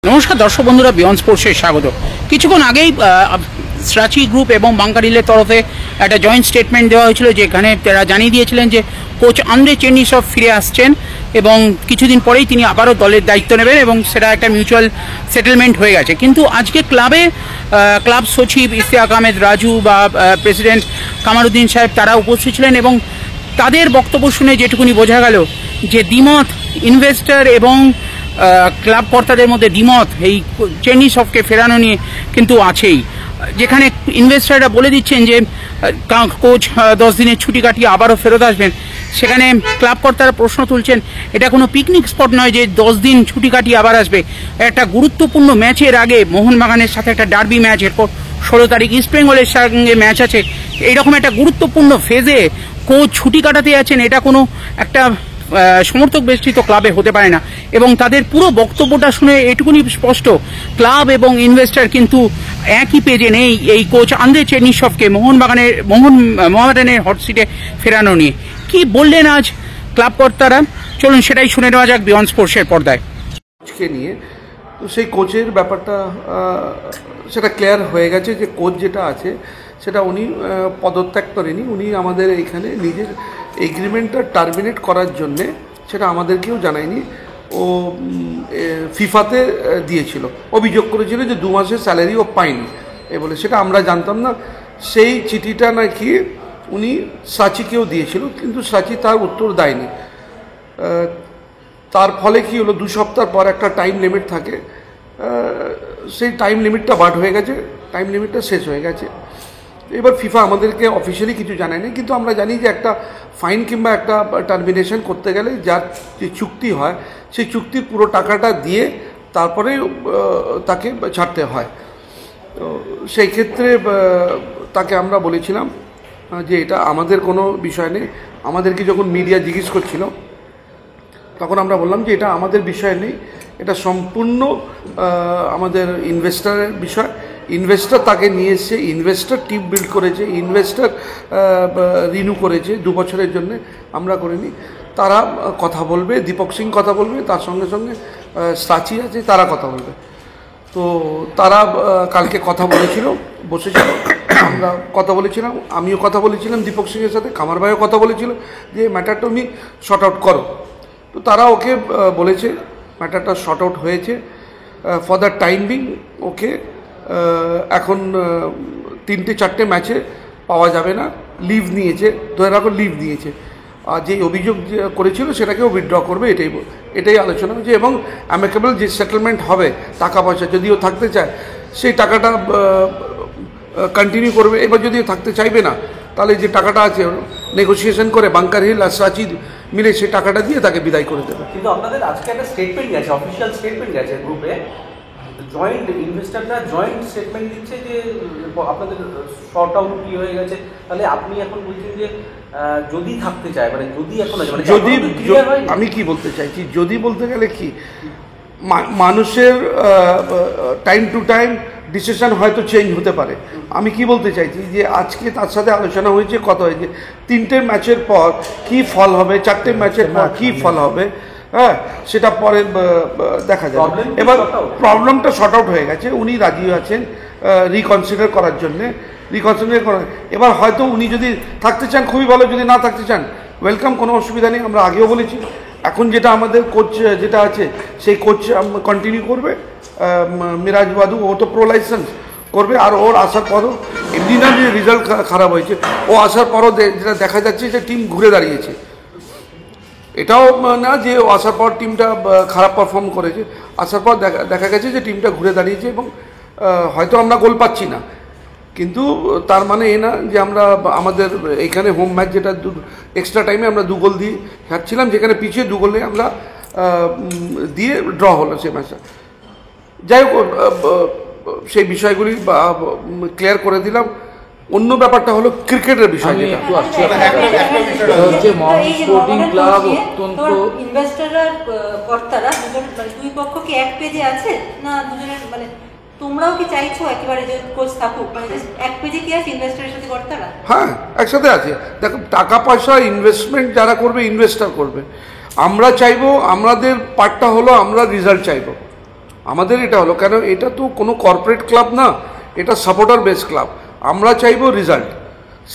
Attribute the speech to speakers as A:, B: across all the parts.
A: নমস্কার দর্শক বন্ধুরা, বিয়ন্ড স্পোর্টসে স্বাগত। কিছুক্ষণ আগেই স্রাচি গ্রুপ এবং বাঙ্কারিলের তরফে একটা জয়েন্ট স্টেটমেন্ট দেওয়া হয়েছিল, যেখানে তারা জানিয়ে দিয়েছিলেন যে কোচ আন্দ্রে চেরনিসভ ফিরে আসছেন এবং কিছুদিন পরেই তিনি আবারও দলের দায়িত্ব নেবেন এবং সেটা একটা মিউচুয়াল সেটেলমেন্ট হয়ে গেছে। কিন্তু আজকে ক্লাব সচিব ইশতিয়াক আহমেদ রাজু বা প্রেসিডেন্ট কামারুদ্দিন সাহেব তারা উপস্থিত ছিলেন এবং তাদের বক্তব্য শুনে যেটুকুনি বোঝা গেল যে দ্বিমত ইনভেস্টর এবং ক্লাব কর্তাদের মধ্যে দ্বিমত এই চেরনিসভকে ফেরানো নিয়ে কিন্তু আছেই, যেখানে ইনভেস্টররা বলে দিচ্ছেন যে কোচ 10 দিনের ছুটি কাটিয়ে আবারও ফেরত আসবেন। সেখানে ক্লাব কর্তারা প্রশ্ন তুলছেন এটা কোনো পিকনিক স্পট নয় যে 10 দিন ছুটি কাটিয়ে আবার আসবে। একটা গুরুত্বপূর্ণ ম্যাচের আগে মোহনবাগানের সাথে একটা ডার্বি ম্যাচ, এরপর 16 তারিখ ইস্ট বেঙ্গলের সঙ্গে ম্যাচ আছে। এইরকম একটা গুরুত্বপূর্ণ ফেজে কোচ ছুটি কাটাতে যাচ্ছেন, এটা কোনো একটা সমর্থক বেষ্টিত ক্লাবে হতে পারে না। এবং তাদের পুরো বক্তব্যটা শুনে এটুকুনি স্পষ্ট, ক্লাব এবং ইনভেস্টর কিন্তু একই পেজে নেই এই কোচ আন্দ্রে চেরনিসভকে মোহামেডানের হট সিটে ফেরানো নিয়ে। কি বললেন আজ ক্লাব কর্তারা, চলুন সেটাই শুনে নেওয়া যাক বিয়ন্ড স্পোর্টসের পর্দায়।
B: নিয়ে তো সেই কোচের ব্যাপারটা সেটা ক্লিয়ার হয়ে গেছে যে কোচ যেটা আছে সেটা উনি পদত্যাগ করেনি, উনি আমাদের এইখানে নিজের এগ্রিমেন্টটা টার্মিনেট করার জন্যে সেটা আমাদেরকেও জানায়নি। ও ফিফাতে দিয়েছিল, অভিযোগ করেছিল যে 2 মাসের স্যালারি ও পায়নি বলে, সেটা আমরা জানতাম না। সেই চিঠিটা নাকি উনি সাচিকেও দিয়েছিল, কিন্তু সাচি তার উত্তর দেয়নি। তার ফলে কি হলো, 2 সপ্তাহ পর একটা টাইম লিমিট থাকে, সেই টাইম লিমিটটা বাদ হয়ে গেছে, টাইম লিমিটটা শেষ হয়ে গেছে। এবার ফিফা আমাদেরকে অফিসিয়ালি কিছু জানায়নি, কিন্তু আমরা জানি যে একটা ফাইন কিংবা একটা টার্মিনেশন করতে গেলে যার যে চুক্তি হয় সেই চুক্তির পুরো টাকাটা দিয়ে তারপরে তাকে ছাড়তে হয়। তো সেই ক্ষেত্রে তাকে আমরা বলেছিলাম যে এটা আমাদের কোনো বিষয় নেই। আমাদেরকে যখন মিডিয়া জিজ্ঞেস করছিল তখন আমরা বললাম যে এটা আমাদের বিষয় নেই, এটা সম্পূর্ণ আমাদের ইনভেস্টারের বিষয়। ইনভেস্টার তাকে নিয়ে এসছে, ইনভেস্টার টিম বিল্ড করেছে, ইনভেস্টার রিনিউ করেছে 2 বছরের জন্য, আমরা করিনি। তারা কথা বলবে, দীপক সিং কথা বলবে, তার সঙ্গে সঙ্গে সাচি আছে, তারা কথা বলবে। তো তারা কালকে কথা বলেছিল, বসেছিল, আমরা কথা বলেছিলাম, আমিও কথা বলেছিলাম দীপক সিংয়ের সাথে, কামার ভাইও কথা বলেছিল যে ম্যাটারটা তুমি শর্ট আউট করো। তো তারা ওকে বলেছে ম্যাটারটা শর্ট আউট হয়েছে ফর দ্য টাইম বিং। ওকে এখন 3-4 ম্যাচে পাওয়া যাবে না, লিভ নিয়েছে, ধরে রাখো লিভ নিয়েছে, আর যে অভিযোগ করেছিল সেটাকেও উইথড্র করবে, এটাই আলোচনা হয়েছে। এবং অ্যামিকেবল যে সেটেলমেন্ট হবে, টাকা পয়সা যদিও থাকতে চায় সেই টাকাটা কন্টিনিউ করবে। এবার যদিও থাকতে চাইবে না তাহলে যে টাকাটা আছে নেগোসিয়েশন করে বাঙ্কারহিল আর সাচি মিলে সেই টাকাটা দিয়ে তাকে বিদায় করে দেবে।
C: কিন্তু আপনাদের আজকে একটা স্টেটমেন্ট গেছে, অফিসিয়াল স্টেটমেন্ট গেছে গ্রুপে, জয়েন্ট ইনভেস্টররা জয়েন্ট স্টেটমেন্ট দিচ্ছে যে আপনাদের শর্ট আউট কি হয়ে গেছে। তাহলে আপনি এখন বলছেন যে যদি থাকতে চায়, মানে যদি এখন মানে
B: যদি, আমি কি বলতে চাইছি, যদি বলতে গেলে কি মানুষের টাইম টু টাইম ডিসিশন হয়তো চেঞ্জ হতে পারে। আমি কি বলতে চাইছি যে আজকে তার সাথে আলোচনা হয়েছে, কথা হয়েছে 3টে ম্যাচের পর কি ফল হবে, 4টে ম্যাচের পর কি ফল হবে, হ্যাঁ সেটা পরে দেখা যাবে। এবার প্রবলেমটা শর্ট আউট হয়ে গেছে, উনি রাজি আছেন রিকনসিডার করার জন্যে, এবার হয়তো উনি যদি থাকতে চান খুবই ভালো, যদি না থাকতে চান ওয়েলকাম, কোনো অসুবিধা নেই। আমরা আগেও বলেছি, এখন যেটা আমাদের কোচ যেটা আছে সেই কোচ কন্টিনিউ করবে, মিরাজ বাদু, ও তো প্রো লাইসেন্স করবে। আর ওর আসার পরও এমনি না যে রেজাল্ট খারাপ হয়েছে, ও আসার পরও যেটা দেখা যাচ্ছে যে টিম ঘুরে দাঁড়িয়েছে, এটাও না যে ও আসার পর টিমটা খারাপ পারফর্ম করেছে, আসার পর দেখা গেছে যে টিমটা ঘুরে দাঁড়িয়েছে এবং হয়তো আমরা গোল পাচ্ছি না, কিন্তু তার মানে এ না যে আমরা আমাদের এইখানে হোম ম্যাচ যেটা এক্সট্রা টাইমে আমরা 2 গোল দিয়ে হারছিলাম, যেখানে পিছিয়ে 2 গোলে আমরা দিয়ে ড্র হলো সেই ম্যাচটা। যাই হোক, সেই বিষয়গুলি ক্লিয়ার করে দিলাম। অন্য ব্যাপারটা হলো ক্রিকেটের বিষয়, যেটা
D: ইনভেস্টররা কর্তারা দুই পক্ষ কি এক পেজে আছে না দুজনের, মানে তোমরাও কি চাইছো একেবারে যে কোচ থাকুক, মানে এক পেজে কি আছে ইনভেস্টরের সাথে কর্তারা?
B: হ্যাঁ, একসাথে আছে। দেখো, টাকা পয়সা ইনভেস্টমেন্ট যারা করবে, ইনভেস্টার করবে। আমরা চাইবো, আমাদের পার্টটা হলো আমরা রেজাল্ট চাইবো, আমাদের এটা হলো, কেন এটা তো কোনো কর্পোরেট ক্লাব না, এটা সাপোর্টার বেস ক্লাব। আমরা চাইবো রেজাল্ট,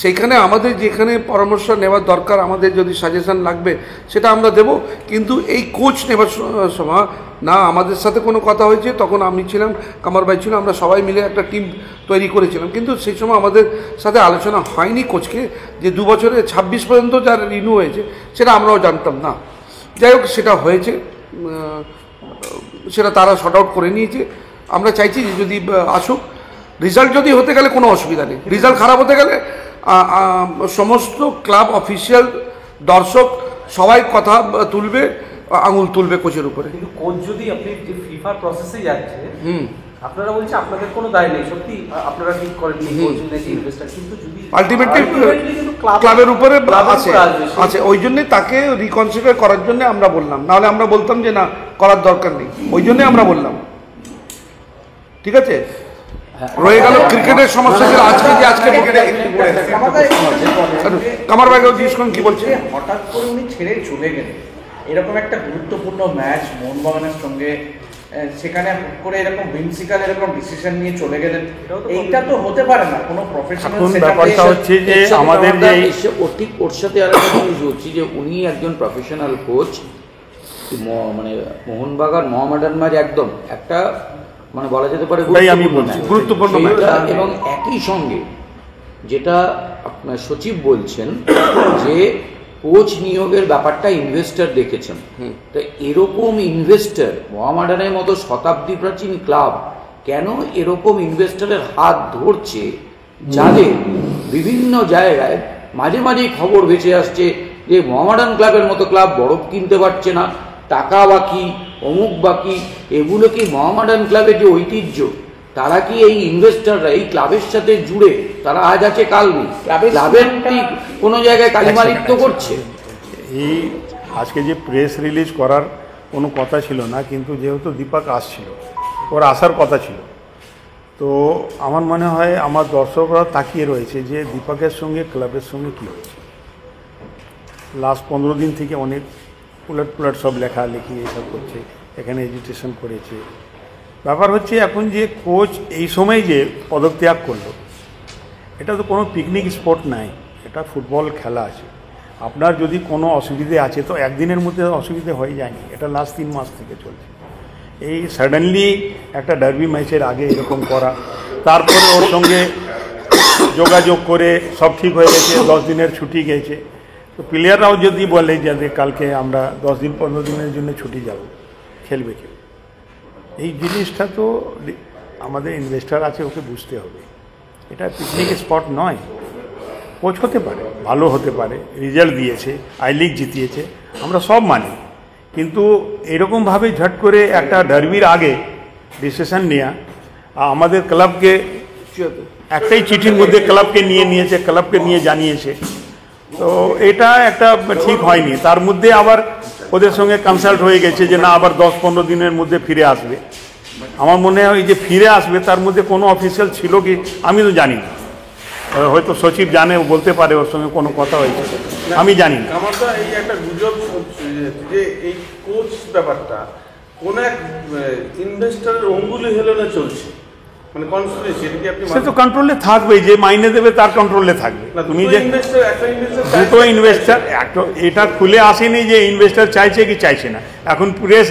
B: সেইখানে আমাদের যেখানে পরামর্শ নেওয়ার দরকার, আমাদের যদি সাজেশন লাগবে সেটা আমরা দেব। কিন্তু এই কোচ নেবার সময় না আমাদের সাথে কোনো কথা হয়েছে, তখন আমি ছিলাম, কামার ভাই ছিল, আমরা সবাই মিলে একটা টিম তৈরি করেছিলাম, কিন্তু সেই সময় আমাদের সাথে আলোচনা হয়নি কোচকে যে 2 বছরে 26 পর্যন্ত যার রিনিউ হয়েছে সেটা আমরাও জানতাম না। যাই হোক, সেটা হয়েছে, সেটা তারা শর্ট আউট করে নিয়েছে। আমরা চাইছি যে যদি আসুক, রেজাল্ট যদি হতে গেলে কোনো অসুবিধা নেই, রেজাল্ট খারাপ হতে গেলে সমস্ত ক্লাব অফিসিয়াল দর্শক সবাই কথা তুলবে, আঙুল তুলবে কোচের উপরে।
C: কিন্তু কোচ যদি আপনি যে ফিফার প্রসেসে যাচ্ছে, আপনারা বলছে আপনাদের কোনো দায় নেই, সত্যি আপনারা ঠিক করেন ইনভেস্টার, কিন্তু যদি
B: আলটিমেটলি ক্লাবের উপরে আছে, ওই জন্যই তাকে রিকনসিডার করার জন্য আমরা বললাম, নাহলে আমরা বলতাম যে না করার দরকার নেই, ওই জন্যই আমরা বললাম। ঠিক আছে, রয়ে গেল ক্রিকেটের সমস্যা। আজকে কামার ভাইকেও জিজ্ঞেস করুন কি বলছে।
E: হঠাৎ করে উনি ছেড়ে চলে গেলেন, এরকম একটা গুরুত্বপূর্ণ ম্যাচ মোহনবাগানের সঙ্গে, সেখানে করে এরকম বিনসিকাল এরকম ডিসিশন নিয়ে চলে গেলেন, এইটা তো হতে পারে না কোনো প্রফেশনাল।
F: ব্যাপারটা হচ্ছে যে আমাদের যে ঠিক ওর সাথে আরেকটা জিনিস বলছি যে উনি একজন প্রফেশনাল কোচ, মানে মোহনবাগান মোহামেডান ম্যাচ একদম একটা মানে বলা যেতে পারে
B: গুরুত্বপূর্ণ
F: এবং একই সঙ্গে যেটা আপনার সচিব বলছেন যে কোচ নিয়োগের ব্যাপারটা ইনভেস্টর দেখেছেন, তো এরকম ইনভেস্টর মোহামেডানের মতো শতাব্দী প্রাচীন ক্লাব কেন এরকম ইনভেস্টরের হাত ধরছে, যাদের বিভিন্ন জায়গায় মাঝে মাঝেই খবর ভেসে আসছে যে মোহামেডান ক্লাবের মতো ক্লাব বরফ কিনতে পারছে না, টাকা বাকি, অমুক বাকি, এগুলো কি মোহামেডান ক্লাবের যে ঐতিহ্য, তারা কি এই ইনভেস্টররা এই ক্লাবের সাথে জুড়ে তারা আজ আছে কাল নেই, ক্লাবের কোনো জায়গায় কালিমালিপ্ত করছে?
G: এই আজকে যে প্রেস রিলিজ করার কোনো কথা ছিল না, কিন্তু যেহেতু দীপক আসছিল, ওর আসার কথা ছিল, তো আমার মনে হয় আমার দর্শকরা তাকিয়ে রয়েছে যে দীপকের সঙ্গে ক্লাবের সঙ্গে কী হয়েছে। লাস্ট 15 দিন থেকে অনেক উলট সব লেখালেখি এইসব করছে, এখানে এজিটেশন করেছে। ব্যাপার হচ্ছে এখন যে কোচ এই সময় যে পদত্যাগ করলো, এটা তো কোনো পিকনিক স্পট নাই, এটা ফুটবল খেলা আছে। আপনার যদি কোনো অসুবিধে আছে তো একদিনের মধ্যে অসুবিধে হয়ে যায়নি, এটা লাস্ট 3 মাস থেকে চলছে। এই সাডেনলি একটা ডার্বি ম্যাচের আগে এরকম করা, তারপরে ওর সঙ্গে যোগাযোগ করে সব ঠিক হয়ে গেছে, 10 দিনের ছুটি গেছে, তো প্লেয়াররাও যদি বলে যে কালকে আমরা 10 দিন 15 দিনের জন্য ছুটি যাব, খেলবে কেউ? এই জিনিসটা তো আমাদের ইনভেস্টার আছে, ওকে বুঝতে হবে এটা পিকনিক স্পট নয়। কোচ হতে পারে, ভালো হতে পারে, রেজাল্ট দিয়েছে, আই লিগ জিতিয়েছে, আমরা সব মানি, কিন্তু এরকমভাবে ঝট করে একটা ডার্বির আগে ডিসিশন নেওয়া, আমাদের ক্লাবকে একটাই চিঠির মধ্যে ক্লাবকে নিয়েছে, ক্লাবকে নিয়ে জানিয়েছে, তো এটা একটা ঠিক হয়নি। তার মধ্যে আবার ওদের সঙ্গে কনসাল্ট হয়ে গেছে যে না আবার 10-15 দিনের মধ্যে ফিরে আসবে। আমার মনে হয় যে ফিরে আসবে তার মধ্যে কোনো অফিসিয়াল ছিল কি আমি তো জানি না, হয়তো সচিব জানে, ও বলতে পারে ওর সঙ্গে কোনো কথা হয়েছে, আমি জানি না।
H: আমার তো এই একটা গুজব যে এই কোচ ব্যাপারটা কোন এক ইনভেস্টরের অঙ্গুলি হেলনে চলছে, মানে কনস্পিরেসি, এটা কি আপনি?
G: সে তো কন্ট্রোলে থাকবে, যে মাইনে দেবে তার কন্ট্রোলে থাকবে। তুমি যে দুটো ইনভেস্টার, এটা খুলে আসেনি যে ইনভেস্টার চাইছে কি চাইছে না। এখন প্রেস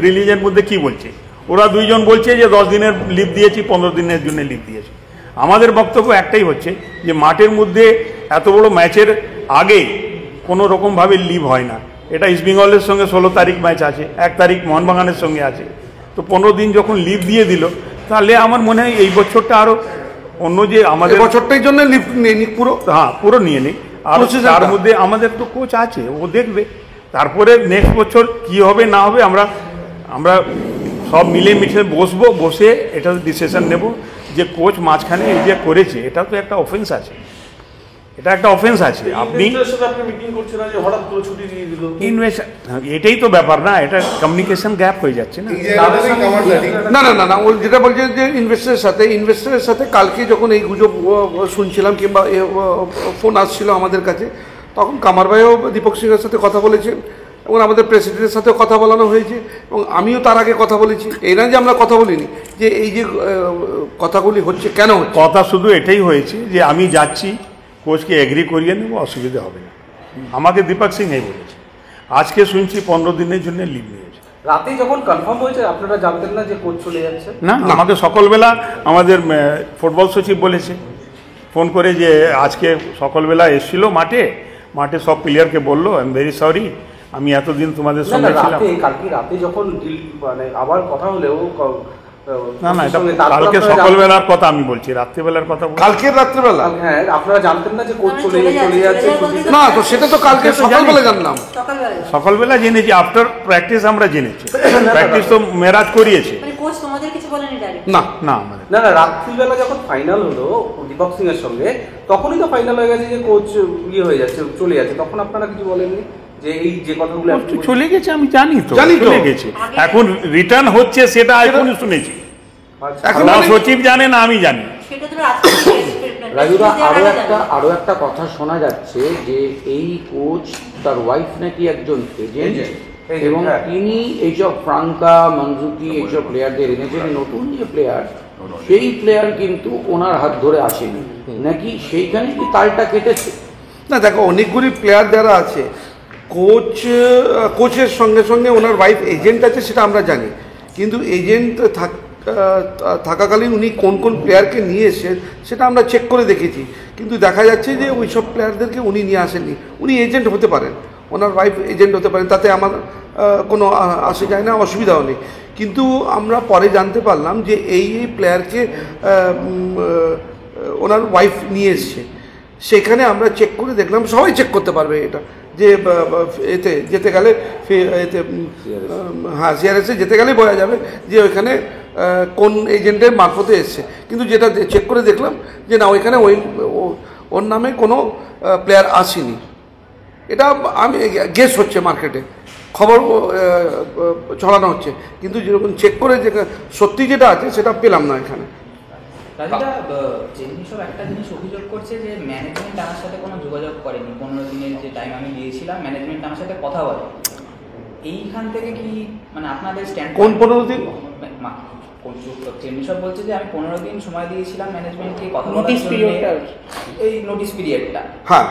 G: রিলিজের মধ্যে কি বলছে, ওরা দুইজন বলছে যে 10 দিনের লিভ দিয়েছি, 15 দিনের জন্য লিভ দিয়েছি। আমাদের বক্তব্য একটাই হচ্ছে যে মাঠের মধ্যে এত বড় ম্যাচের আগে কোনো রকমভাবে লিভ হয় না। এটা ইস্টবেঙ্গলের সঙ্গে 16 তারিখ ম্যাচ আছে, 1 তারিখ মোহনবাগানের সঙ্গে আছে, তো 15 দিন যখন লিভ দিয়ে দিল, তাহলে আমার মনে হয় এই বছরটা আরও অন্য যে আমাদের
B: বছরটার জন্য লিভ নিয়ে নিক পুরো,
G: হ্যাঁ পুরো নিয়ে নিক। আর তার মধ্যে আমাদের তো কোচ আছে, ও দেখবে, তারপরে নেক্সট বছর কি হবে না হবে আমরা সব মিলে মিশে বসবো, বসে এটা ডিসিশন নেব যে কোচ মাঝখানে এই যে করেছে এটা তো একটা অফেন্স আছে, এটা একটা অফেন্স আছে। আপনি
H: মিটিং করছেন না যে হঠাৎ করে ছুটি দিয়ে দিল,
G: এটাই তো ব্যাপার না, এটা কমিউনিকেশন গ্যাপ হয়ে যাচ্ছে না।
B: না ও যেটা বলছে যে ইনভেস্টরের সাথে কালকে যখন এই গুজব শুনছিলাম কিংবা ফোন আসছিল আমাদের কাছে, তখন কামার ভাইও দীপক সিংয়ের সাথে কথা বলেছেন, এবং আমাদের প্রেসিডেন্টের সাথেও কথা বলানো হয়েছে এবং আমিও তার আগে কথা বলেছি। এই না যে আমরা কথা বলিনি, যে এই যে কথাগুলি হচ্ছে কেন হচ্ছে।
G: কথা শুধু এটাই হয়েছে যে আমি যাচ্ছি, কোচকে এগ্রি করিয়ে নেবো, অসুবিধা হবে না। আমাকে দীপক সিং এই বলেছে। আজকে শুনছি 15 দিনের জন্য লিভ নিয়েছে।
C: রাতে যখন কনফার্ম হয়েছে আপনারা জানতেন না যে কোচ চলে যাচ্ছে?
G: না, আমাকে সকালবেলা আমাদের ফুটবল সচিব বলেছে ফোন করে যে আজকে সকালবেলা এসেছিল মাঠে সব প্লেয়ারকে বললো আই এম ভেরি সরি, আমি এতদিন তোমাদের সঙ্গে ছিলাম।
C: কালকে রাতে যখন মানে আবার কথা হলেও
G: না এটা কালকে সকালবেলার কথা আমি বলছি, রাত্রিবেলার কথা বলছি।
B: কালকে রাত্রিবেলা?
C: হ্যাঁ, আপনারা জানতেন না যে কোচ চলে যাচ্ছে?
B: না, তো সেটা তো কালকে সকালবেলা জানলাম।
G: সকালবেলা জেনেছি, আফটার প্র্যাকটিস আমরা জেনেছি। প্র্যাকটিস তো মেরাজ করিয়েছে।
D: কোচ তোমাদের কিছু বলেনি ডাইরেক্ট?
B: না
C: না, রাত্রিবেলা যখন ফাইনাল হলো দীপক সিং এর সঙ্গে, তখনই তো ফাইনাল হয়ে গেছে যে কোচ হয়ে যাচ্ছে, চলে যাচ্ছে, তখন আপনারা কিছু বলেননি যে এই যে কথাগুলো
G: চলে গেছে? আমি জানি তো চলে গেছে, এখন রিটার্ন হচ্ছে সেটা এখনই শুনেছি। না সচিব জানে না আমি জানি।
F: রাজুদা, আরো একটা কথা শোনা যাচ্ছে যে এই কোচ তার ওয়াইফ নাকি একজন এজেন্ট এবং তিনি এইসব ফ্রাঙ্কা মনজুকি এইসব প্লেয়ারদের এনেছেন। নতুন যে প্লেয়ার, সেই প্লেয়ার কিন্তু ওনার হাত ধরে আসেনি নাকি, সেইখানে কি তালটা কেটেছে?
B: না দেখো, অনেকগুলি প্লেয়ার যারা আছে, কোচের সঙ্গে সঙ্গে ওনার ওয়াইফ এজেন্ট আছে সেটা আমরা জানি, কিন্তু এজেন্ট থাকাকালীন উনি কোন কোন প্লেয়ারকে নিয়ে এসে সেটা আমরা চেক করে দেখেছি, কিন্তু দেখা যাচ্ছে যে ওই সব প্লেয়ারদেরকে উনি নিয়ে আসেননি। উনি এজেন্ট হতে পারেন, ওনার ওয়াইফ এজেন্ট হতে পারেন, তাতে আমার কোনো আসে যায় না, অসুবিধাও নেই। কিন্তু আমরা পরে জানতে পারলাম যে এই প্লেয়ারকে ওনার ওয়াইফ নিয়ে এসছে। সেখানে আমরা চেক করে দেখলাম, সবাই চেক করতে পারবে এটা, যে এতে যেতে গেলে এতে হ্যাঁ সিআরএসে যেতে গেলেই বোঝা যাবে যে ওইখানে কোন এজেন্টের মারফতে এসছে। কিন্তু যেটা চেক করে দেখলাম যে না, ওইখানে ওর নামে কোনো প্লেয়ার আসেনি। এটা আমি গেস হচ্ছে, মার্কেটে খবর ছড়ানো হচ্ছে, কিন্তু যেরকম চেক করে যে সত্যি যেটা আছে সেটা পেলাম না এখানে।
I: রাজুদা, চেন্নাই সব একটা জিনিস অভিযোগ করছে যে ম্যানেজমেন্ট আমার সাথে কোনো যোগাযোগ করেনি। 15 দিনের যে টাইম আমি দিয়েছিলাম, ম্যানেজমেন্ট আমার সাথে কথা বলে। এইখান থেকে কি মানে আপনাদের স্ট্যান্ড?
B: কোন 15 দিন?
I: চেন্নাই সব বলছে যে আমি 15 দিন সময় দিয়েছিলাম ম্যানেজমেন্টকে কথা বলার জন্য, এই নোটিস পিরিয়ডটা।
B: হ্যাঁ,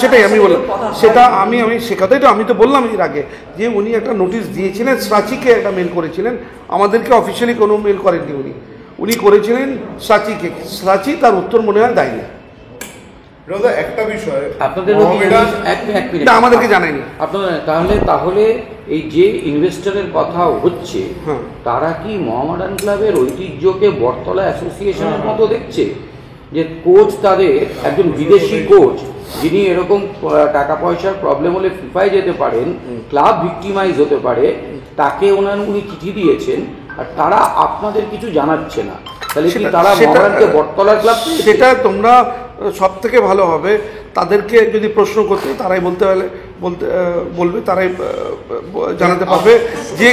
B: সেটাই আমি বললাম, সেটা আমি সে কথাই তো আমি তো বললাম এর আগে যে উনি একটা নোটিশ দিয়েছিলেন, সাচিকে একটা মেল করেছিলেন, আমাদেরকে অফিসিয়ালি কোনো মেল করেননি। উনি করেছিলেন সাচিকে, সাচি তার উত্তর মনে হয় দেয়নি।
H: একটা বিষয়
F: আপনাদের
B: আমাদেরকে জানায়নি।
F: আপনাদের তাহলে এই যে ইনভেস্টরের কথা হচ্ছে, তারা কি মোহামেডান ক্লাবের ঐতিহ্যকে বটতলা অ্যাসোসিয়েশনের মতো দেখছে, যে কোচ তাদের একজন বিদেশি কোচ যিনি এরকম টাকা পয়সার প্রবলেম হলে ফিফায় যেতে পারেন, ক্লাব ভিক্টিমাইজ হতে পারে, তাকে উনি চিঠি দিয়েছেন আর তারা আপনাদের কিছু জানাচ্ছে না, তাহলে কি তারা মোহামেডানকে বটতলার ক্লাব?
B: সেটা তোমরা সব থেকে ভালো হবে তাদেরকে যদি প্রশ্ন করতে, তারাই বলবে, তারাই জানাতে পারবে যে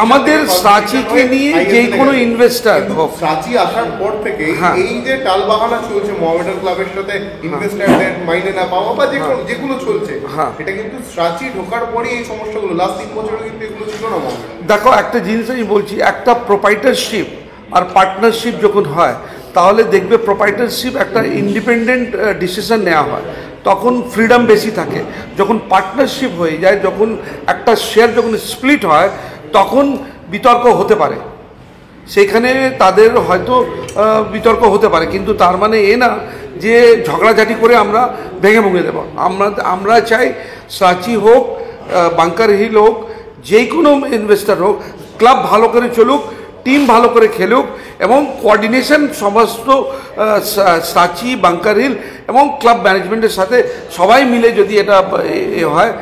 B: আমাদের সাচিকে নিয়ে যে কোনো ইনভেস্টার
H: সাচি আসার পর থেকে এই যে টালবাহানা চলছে মোহামেডান ক্লাবের সাথে ইনভেস্টারদের মাইনে না পাওয়া বা যেগুলো চলছে, এটা কিন্তু সাচি ঢোকার পরে এই সমস্যাগুলো লাস্ট 3 বছরে কিন্তু এগুলো ছিল না মোহামেডান।
B: দেখো, একটা জিনিস আমি বলছি, একটা প্রোপাইটারশিপ আর পার্টনারশিপ যখন হয় তাহলে দেখবে প্রোপাইটারশিপ একটা ইন্ডিপেন্ডেন্ট ডিসিশন নেওয়া হয়, তখন ফ্রিডম বেশি থাকে। যখন পার্টনারশিপ হয়ে যায়, যখন একটা শেয়ার যখন স্প্লিট হয়, তখন বিতর্ক হতে পারে, সেইখানে তাদের হয়তো বিতর্ক হতে পারে, কিন্তু তার মানে এ না যে ঝগড়াঝাটি করে আমরা ভেঙে দেব। আমরা চাই সাচি হোক, বাংকার হিল হোক, যে কোনো ইনভেস্টার হোক, ক্লাব ভালো করে চলুক, টিম ভালো করে খেলুক এবং কোঅর্ডিনেশন সমস্ত সাচি, বাংকার হিল এবং ক্লাব ম্যানেজমেন্টের সাথে সবাই মিলে যদি এটা হয়,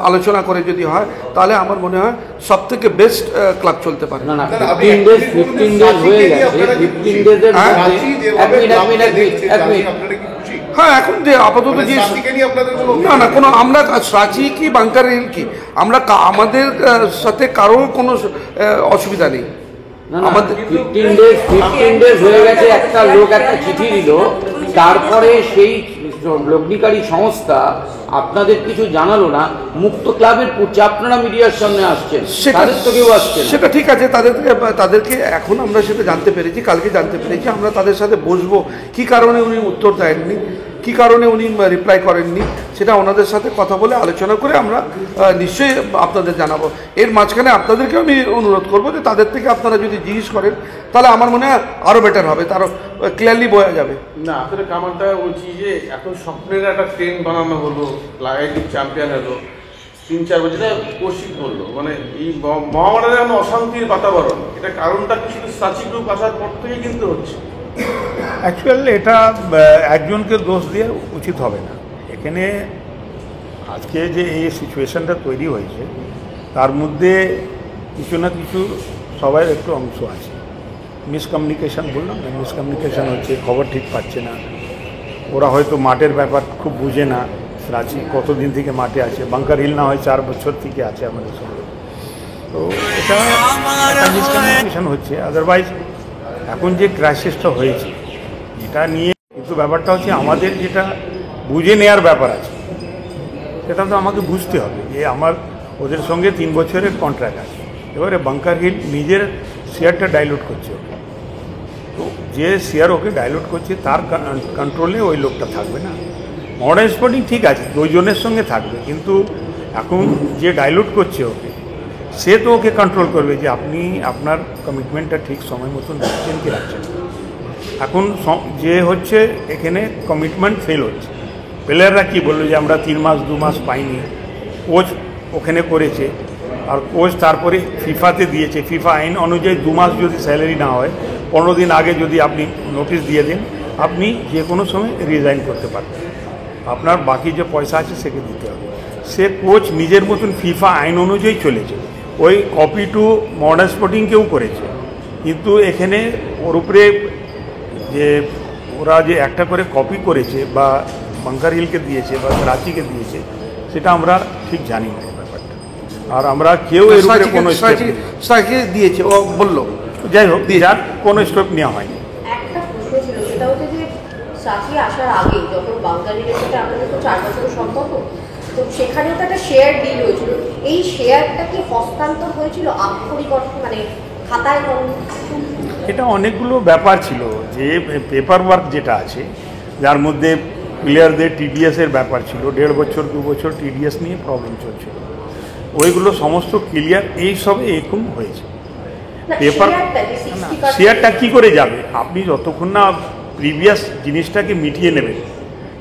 B: আলোচনা করে যদি হয়, তাহলে আমার মনে হয় সব থেকে বেস্ট ক্লাব চলতে পারে।
F: না 15 ডেজ হয়ে গেছে, 15 ডেজের
B: হ্যাঁ, এখন যে আপাতত যে না কোনো আমরা সাচি কি বাংকার হিল কি আমরা আমাদের সাথে কারো কোনো অসুবিধা নেই।
F: আমাদের 15 ডেজ হয়ে গেছে, একটা লোক একটা চিঠি দিল তারপরে সেই লগ্নিকারী সংস্থা আপনাদের কিছু জানালো না, মুক্ত ক্লাবের পড়ছে, আপনারা মিডিয়ার সামনে আসছেন, তাদের তো কেউ আসছেন।
B: সেটা ঠিক আছে, তাদেরকে এখন আমরা সেটা জানতে পেরেছি, কালকে জানতে পেরেছি। আমরা তাদের সাথে বসবো, কি কারণে উনি উত্তর দেননি, কি কারণে উনি রিপ্লাই করেননি, সেটা ওনাদের সাথে কথা বলে আলোচনা করে আমরা নিশ্চয়ই আপনাদের জানাবো। এর মাঝখানে আপনাদেরকে আমি অনুরোধ করবো যে তাদের থেকে আপনারা যদি জিজ্ঞেস করেন তাহলে আমার মনে হয় আরও বেটার হবে, তারও ক্লিয়ারলি বোঝা যাবে।
J: না, আসলে কামালটা বলছি যে এত স্বপ্নের একটা ট্রেন বানানো হলো, লাগাইটিভ চ্যাম্পিয়ন হলো, 3-4 বছরে কোশিক করলো, মানে এই মহামারার এমন অশান্তির বাতাবরণ, এটা কারণটা কি শুধু সাচি গ্রুপ আসার পর থেকে কিন্তু হচ্ছে?
G: অ্যাকচুয়ালি এটা একজনকে দোষ দিয়ে উচিত হবে না। এখানে আজকে যে এই সিচুয়েশানটা তৈরি হয়েছে তার মধ্যে কিছু না কিছু সবাই একটু অংশ আছে। মিসকমিউনিকেশান বললাম না, মিসকমিউনিকেশান হচ্ছে, খবর ঠিক পাচ্ছে না, ওরা হয়তো মাঠের ব্যাপার খুব বুঝে না। রাঁচি কতদিন থেকে মাঠে আছে, বাংকার হিল না হয় 4 বছর থেকে আছে আমাদের সঙ্গে, তো এটা একটা মিসকমিউনিকেশান হচ্ছে। আদারওয়াইজ এখন যে ক্রাইসিসটা হয়েছে এটা নিয়ে কিন্তু ব্যাপারটা হচ্ছে আমাদের যেটা বুঝে নেওয়ার ব্যাপার আছে, সেটা তো আমাকে বুঝতে হবে যে আমার ওদের সঙ্গে 3 বছরের কন্ট্রাক্ট আছে। এবারে বাংকার হিল নিজের শেয়ারটা ডাইলুট করছে ওকে, তো যে শেয়ার ওকে ডাইলুট করছে তার কন্ট্রোলে ওই লোকটা থাকবে না। মডার্ন স্পোর্টিং ঠিক আছে 2 জনের সঙ্গে থাকবে, কিন্তু এখন যে ডাইলুট করছে ওকে, সে তো ওকে কন্ট্রোল করবে যে আপনি আপনার কমিটমেন্টটা ঠিক সময় মতন রাখছেন কি রাখছেন। এখন যে হচ্ছে এখানে কমিটমেন্ট ফেল হচ্ছে, প্লেয়াররা কী বললো যে আমরা 3 মাস 2 মাস পাইনি, কোচ ওখানে করেছে, আর কোচ তারপরে ফিফাতে দিয়েছে, ফিফা আইন অনুযায়ী 2 মাস যদি স্যালারি না হয় 15 দিন আগে যদি আপনি নোটিশ দিয়ে দিন, আপনি যে কোনো সময় রিজাইন করতে পারবেন, আপনার বাকি যে পয়সা আছে সেকে দিতে হবে। সে কোচ নিজের মতন ফিফা আইন অনুযায়ী চলেছে, ওই কপি টু মডার্ন স্পোর্টিংকেও করেছে, কিন্তু এখানে ওর উপরে যে ওরা যে একটা করে কপি করেছে বা বাংকার হিলকে দিয়েছে বা রাঁচিকে দিয়েছে সেটা আমরা ঠিক জানি না ব্যাপারটা, আর আমরা কেউ এর উপরে কোনো স্টেপ
B: দিয়েছে ও বললো,
G: যাই হোক যার কোনো স্টেপ নেওয়া হয়নি।
K: একটা প্রশ্ন ছিল, সেটা হচ্ছে যে সাচি আসার আগে যখন বাংকার হিলের সাথে আমাদের তো 4 বছরের সম্পর্ক, তো সেখানেও তো একটা শেয়ার ডিল হয়েছিল, এই শেয়ারটা কি হস্তান্তর হয়েছিল আক্ষরিক অর্থে, মানে খাতায়?
G: এটা অনেকগুলো ব্যাপার ছিল, যে পেপার ওয়ার্ক যেটা আছে যার মধ্যে প্লেয়ারদের টিডিএসের ব্যাপার ছিল, 1.5 বছর 2 বছর টিডিএস নিয়ে প্রবলেম চলছিল, ওইগুলো সমস্ত ক্লিয়ার এই সবে এরকম হয়েছে। পেপার শেয়ারটা কী করে যাবে, আপনি যতক্ষণ না প্রিভিয়াস জিনিসটাকে মিটিয়ে নেবেন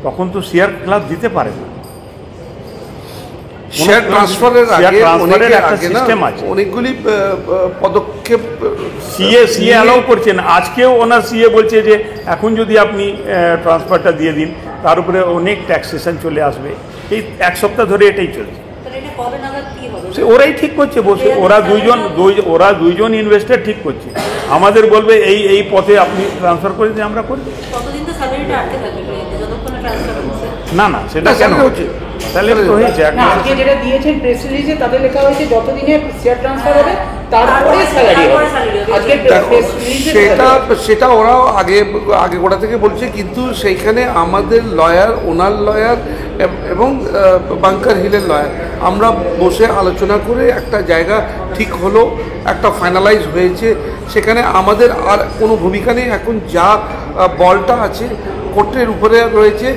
G: তখন তো শেয়ার ক্লাব দিতে পারে না।
B: শেয়ার ট্রান্সফারের আগে
G: একটা সিস্টেম আছে,
B: অনেকগুলি পদক্ষেপ
G: সিএ অ্যালাউ করছে না। আজকেও ওনার সিএ বলছে যে এখন যদি আপনি ট্রান্সফারটা দিয়ে দিন তার উপরে অনেক ট্যাক্সেশন চলে আসবে, এই 1 সপ্তাহ ধরে এটাই চলছে। ওরাই ঠিক করছে বসে, ওরা দুইজন ইনভেস্টর ঠিক করছে, আমাদের বলবে এই পথে আপনি ট্রান্সফার করে দিন, আমরা করি। না না, সেটা কেন হচ্ছে? তাহলে তো হয়েছে
A: আজকে যেটা দিয়েছেন প্রেস রিলিজে তাদের লেখা হয়েছে যতদিনে শেয়ার ট্রান্সফার হবে তারপরে স্যালারি হবে। আজকে প্রেস রিলিজে
B: সেটা ওরা আগে গোড়া থেকে বলছে, কিন্তু সেইখানে আমাদের লয়ার, ওনার লয়ার এবং বাংকার হিলের লয়ার আমরা বসে আলোচনা করে একটা জায়গা ঠিক হলো, একটা ফাইনালাইজ হয়েছে, সেখানে আমাদের আর কোনো ভূমিকা নেই। এখন যা বলটা আছে কোর্টের উপরে রয়েছে,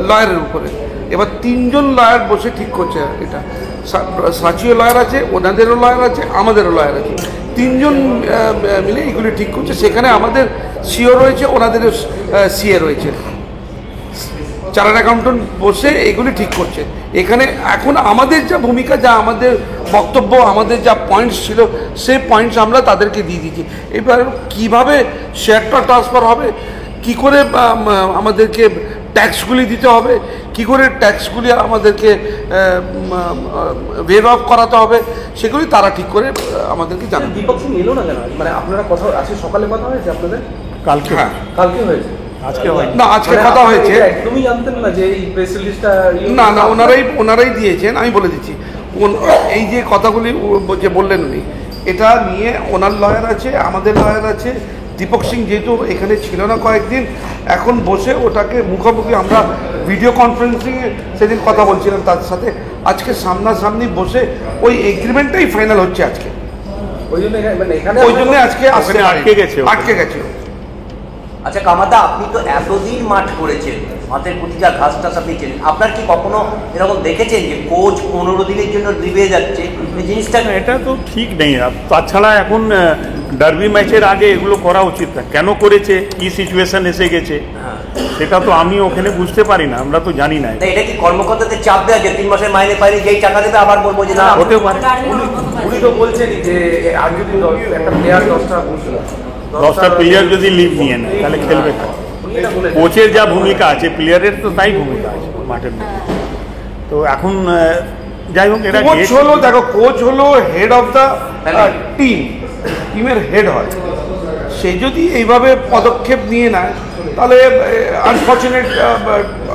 B: লয়ারের উপরে। এবার 3 জন লয়ার বসে ঠিক করছে এটা, সাচিও লয়ার আছে, ওনাদেরও লয়ার আছে, আমাদেরও লয়ার আছে, 3 জন মিলে এগুলি ঠিক করছে। সেখানে আমাদের সিও রয়েছে, ওনাদেরও সিএ রয়েছে, চার্টার্ড অ্যাকাউন্টেন্ট বসে এগুলি ঠিক করছে। এখানে এখন আমাদের যা ভূমিকা, যা আমাদের বক্তব্য, আমাদের যা পয়েন্টস ছিল সেই পয়েন্টস আমরা তাদেরকে দিয়ে দিচ্ছি। এবার কীভাবে শেয়ারটা ট্রান্সফার হবে, কি করে আমাদেরকে ট্যাক্সগুলি দিতে হবে, কি করে ট্যাক্সগুলি আমাদেরকে ওয়েভ অফ করাতে হবে, সেগুলি তারা ঠিক করে আমাদেরকে জানাবে।
C: দীপক সিং এলো না কেন? মানে আপনারা কথা আজকে সকালে কথা হয়েছে আপনাদের?
G: কালকে,
B: হ্যাঁ
C: কালকে হয়েছে,
G: আজকে হয়
B: না, আজকে কথা হয়েছে।
C: একদমই জানতেন না যে এই প্রেস রিলিজটা?
B: না, ওনারাই দিয়েছেন। আমি বলে দিচ্ছি, এই যে কথাগুলি যে বললেন উনি, এটা নিয়ে ওনার লয়ার আছে, আমাদের লয়ার আছে, দীপক সিং যেহেতু এখানে ছিল না কয়েকদিন, এখন বসে ওটাকে মুখোমুখি আমরা ভিডিও কনফারেন্সিংয়ে সেদিন কথা বলছিলাম তার সাথে, আজকে সামনাসামনি বসে ওই এগ্রিমেন্টটাই ফাইনাল হচ্ছে আজকে।
C: ওই জন্য মানে এখানে
B: ওই জন্য আজকে আসতে আটকে গেছে।
L: আচ্ছা কামাদা, আপনি তো এতদিন মাঠ করেছেন, মাঠের প্রতিটা ঘাস টাস আপনি চেনেন, আপনার কি কখনো এরকম দেখেছেন যে কোচ 15 দিনের জন্য দিবে যাচ্ছে এই জিনিসটা?
G: এটা তো ঠিক নেই। তাছাড়া এখন ডার্বি ম্যাচের আগে এগুলো করা উচিত না। কেন করেছে, কি সিচুয়েশন এসে গেছে সেটা তো আমি ওখানে বুঝতে পারি না, আমরা তো জানি না।
L: এটা কি কর্মকর্তাদের চাপ দেওয়া যে 3 মাসের মাইনে পাইলে যেই টাকা দেবে আবার বলবো যে না?
G: হতে পারে।
C: উনি তো বলছেনই যে আর যদি একটা প্লেয়ার
G: 10টা প্লেয়ার যদি লিভ নিয়ে নেয় তাহলে খেলবে না। কোচের যা ভূমিকা আছে প্লেয়ারের তো তাই ভূমিকা আছে মাঠের মধ্যে। তো এখন যাই হোক, এটা
B: কোচ হলো, দেখো কোচ হলো হেড অফ দ্য টিমের হেড হয়, সে যদি এইভাবে পদক্ষেপ নিয়ে নেয় তাহলে আনফর্চুনেট,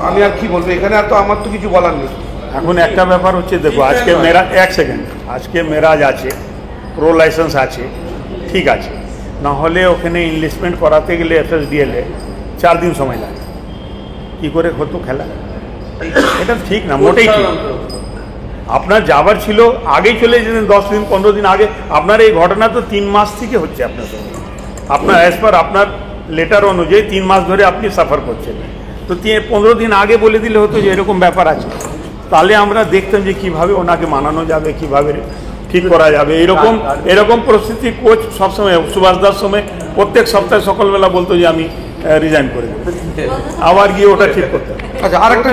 B: আমি আর কি বলবো, এখানে আর তো আমার তো কিছু বলার নেই।
G: এখন একটা ব্যাপার হচ্ছে, দেখো আজকে আজকে মেরাজ আছে, প্রো লাইসেন্স আছে, ঠিক আছে, না হলে ওখানে ইনভেস্টমেন্ট করাতে গেলে FSDL 4 দিন সময় লাগে, কি করে হতো খেলা? এটা ঠিক না, মোটেই ঠিক। আপনার যাবার ছিল আগেই চলে যেতেন, 10 দিন 15 দিন আগে। আপনার এই ঘটনা তো 3 মাস থেকে হচ্ছে আপনার সঙ্গে, আপনার অ্যাজ পার আপনার লেটার অনুযায়ী 3 মাস ধরে আপনি সাফার করছেন। তো 15 দিন আগে বলে দিলে হতো যে এরকম ব্যাপার আছে, তাহলে আমরা দেখতাম যে কিভাবে ওনাকে মানানো যাবে, কিভাবে ঠিক করা যাবে। এরকম পরিস্থিতি কোচ সবসময়, সুভাষ দাস সময় প্রত্যেক সপ্তাহে সকালবেলা বলতো যে আমি রিজাইন করে দেবো, আবার গিয়ে ওটা ঠিক করতাম।
B: আচ্ছা, আরেকটা